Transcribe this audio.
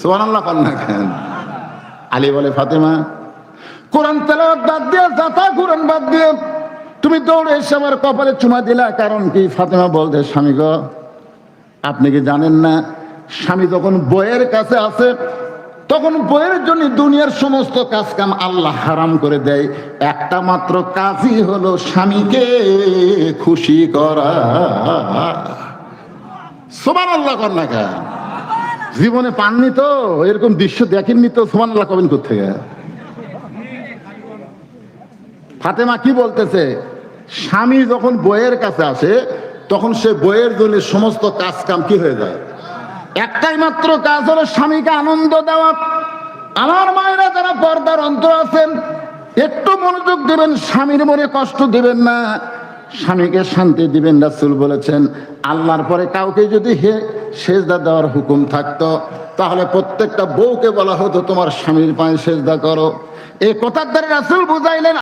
সুবহানাল্লাহ পান না কেন? আলী বলে, ফাতেমা কোরআন তেলাওয়াত বাদ দিয়ে, যাতা কোরআন বাদ দিয়ে তুমি দৌড়ে এসে আমার কপালে চুমা দিলা, কারণ কি? ফাতেমা বলতে, স্বামী গো, আপনি কি জানেন না, স্বামী যখন বইয়ের কাছে আছে তখন বইয়ের জন্য দুনিয়ার সমস্ত কাজ কাম আল্লাহ হারাম করে দেয়, একটা মাত্র কাজই হলো স্বামীকে খুশি করা। সুবহানাল্লাহ কর না কেন? জীবনে পাননি তো, এরকম দৃশ্য দেখেননি তো, সুবহানাল্লাহ কবেন কোত্থেকে? ফাতেমা কি বলতেছে, স্বামী যখন বইয়ের কাছে আসে তখন সে বইয়ের জন্য সমস্ত কাজ কাম কি হয়ে যায়? একটাই মাত্র কাজ হলো স্বামীকে আনন্দ দেওয়া। আমার মায়েরা যারা পর্দার অন্তর আছেন, একটু মনোযোগ দিবেন, স্বামীর মনে কষ্ট দিবেন না, স্বামীকে শান্তি দিবেন। রাসূল বলেছেন, আল্লাহর পরে কাউকে যদি সেজদা দেওয়ার হুকুম থাকতো তাহলে প্রত্যেকটা বউকে বলা হতো তোমার স্বামীর পায়ে সেজদা করো। এই কথার দ্বারা রাসূল বুঝাইলেন